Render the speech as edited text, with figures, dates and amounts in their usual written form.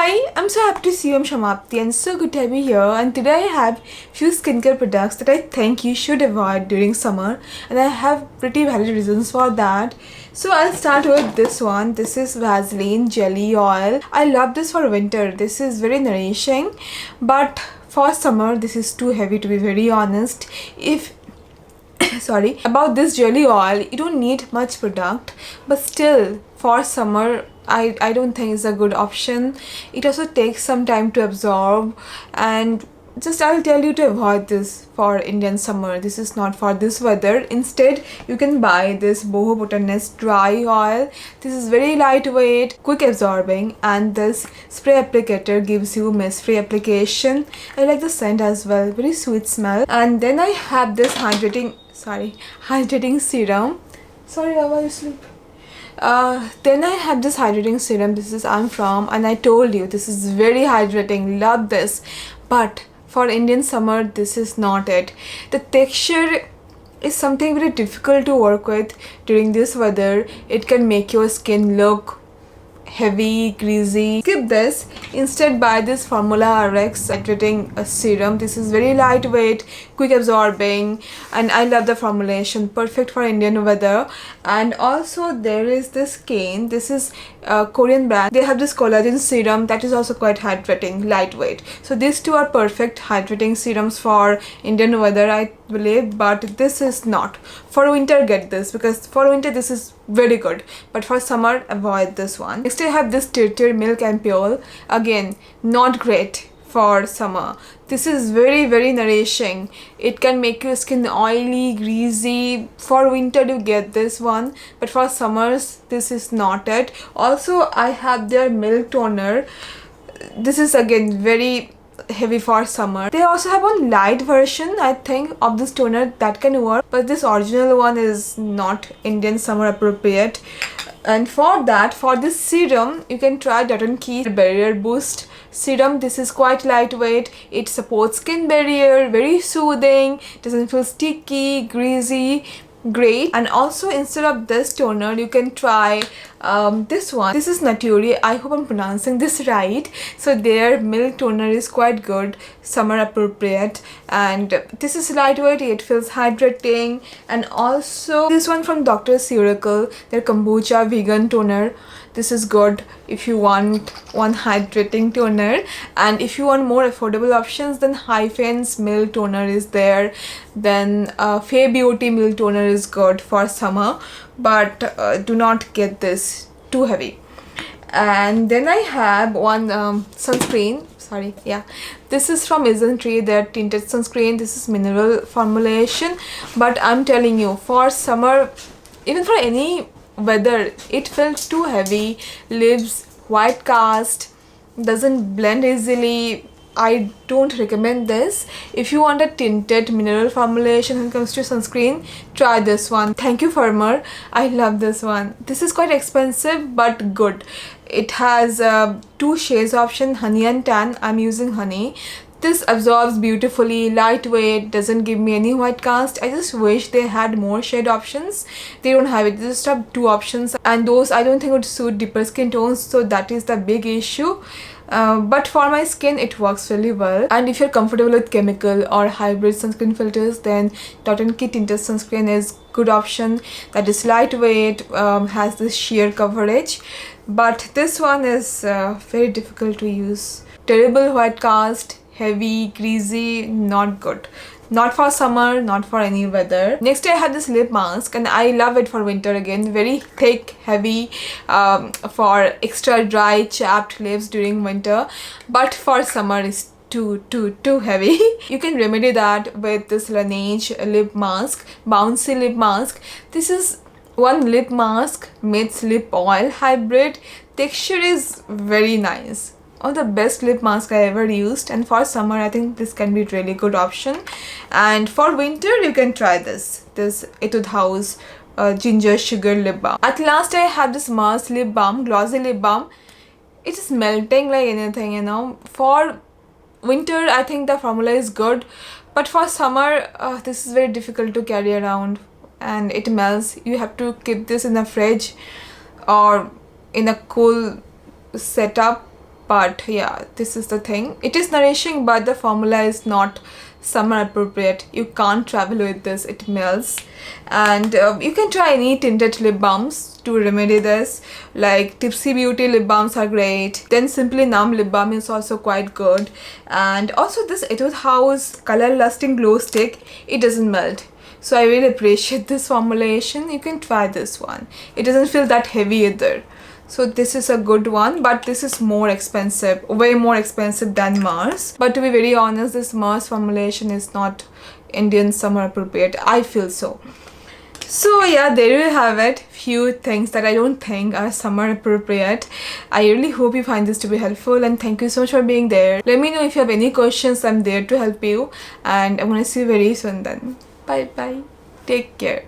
Hi, I'm so happy to see you. I'm Shamapti and so good to have you here. And today I have few skincare products that I think you should avoid during summer, and I have pretty valid reasons for that. So I'll start with this one. This is Vaseline Jelly Oil. I love this for winter. This is very nourishing, but for summer this is too heavy, to be very honest. If sorry about this jelly oil, you don't need much product, but still for summer I don't think it's a good option. It also takes some time to absorb, and just I'll tell you to avoid this for Indian summer. This is not for this weather. Instead, you can buy this Boho Botanist Dry Oil. This is very lightweight, quick absorbing, and this spray applicator gives you mist-free application. I like the scent as well, very sweet smell. And then I have this hydrating serum. Sorry, Baba, you sleep. Then I have this hydrating serum. This is I'm from, and I told you this is very hydrating. Love this, but for Indian summer this is not it. The texture is something very difficult to work with during this weather. It can make your skin look heavy, greasy. Skip this. Instead, buy this Formula RX hydrating serum. This is very lightweight, quick absorbing, and I love the formulation. Perfect for Indian weather. And also there is this Kaine. This is a Korean brand. They have this collagen serum that is also quite hydrating, lightweight. So these two are perfect hydrating serums for Indian weather, I believe, but this is not. For winter, get this, because for winter this is very good, but for summer avoid this one. Next I have this Tirtir Milk Ampoule. Again, not great for summer. This is very nourishing. It can make your skin oily, greasy. For winter you get this one, but for summers this is not it. Also I have their milk toner. This is again very heavy for summer. They also have one light version, I think, of this toner that can work, but this original one is not Indian summer appropriate. And for this serum, you can try Naturie Barrier Boost serum. This is quite lightweight. It supports skin barrier, very soothing, doesn't feel sticky, greasy. Great. And also instead of this toner, you can try this one. This is Naturie. I hope I'm pronouncing this right. So their milk toner is quite good, summer appropriate, and this is lightweight. It feels hydrating. And also this one from Dr. Ceuracle, their Kombucha vegan toner. This is good if you want one hydrating toner, and if you want more affordable options, then Hyphen's milk toner is there. Then Fae Beauty milk toner is good for summer, but do not get this too heavy. And then I have one sunscreen. This is from Naturie, their tinted sunscreen. This is mineral formulation, but I'm telling you, for summer, even for any weather, it feels too heavy. Lips white cast, doesn't blend easily. I don't recommend this. If you want a tinted mineral formulation when it comes to sunscreen, try this one. Thank you, Farmer. I love this one. This is quite expensive but good. It has two shades option, honey and tan. I'm using honey. This absorbs beautifully, lightweight, doesn't give me any white cast. I just wish they had more shade options. They don't have it. They just have two options, and those I don't think would suit deeper skin tones, so that is the big issue. But for my skin it works really well. And if you're comfortable with chemical or hybrid sunscreen filters, then Naturie tinted sunscreen is good option. That is lightweight, has this sheer coverage, but this one is very difficult to use. Terrible white cast, heavy, greasy, not good. Not for summer, not for any weather. Next I have this lip mask, and I love it for winter again. Very thick, heavy, for extra dry, chapped lips during winter. But for summer it's too heavy. You can remedy that with this Laneige lip mask, bouncy lip mask. This is one lip mask meets lip oil hybrid. Texture is very nice. One of the best lip mask I ever used, and for summer I think this can be a really good option. And for winter you can try this Etude House ginger sugar lip balm. At last I have this Mars lip balm, glossy lip balm. It is melting like anything, you know. For winter I think the formula is good, but for summer this is very difficult to carry around and it melts. You have to keep this in the fridge or in a cool setup But yeah, this is the thing. It is nourishing, but the formula is not summer appropriate. You can't travel with this, it melts. And you can try any tinted lip balms to remedy this, like Tipsy Beauty lip balms are great, then Simply Numb lip balm is also quite good. And also this Etude House color lasting glow stick, it doesn't melt, so I really appreciate this formulation. You can try this one, it doesn't feel that heavy either. So this is a good one, but this is more expensive, way more expensive than Mars. But to be very honest, this Mars formulation is not Indian summer appropriate, I feel so. So yeah, there you have it, few things that I don't think are summer appropriate. I really hope you find this to be helpful, and thank you so much for being there. Let me know if you have any questions, I'm there to help you, and I'm gonna see you very soon then. Bye bye, take care.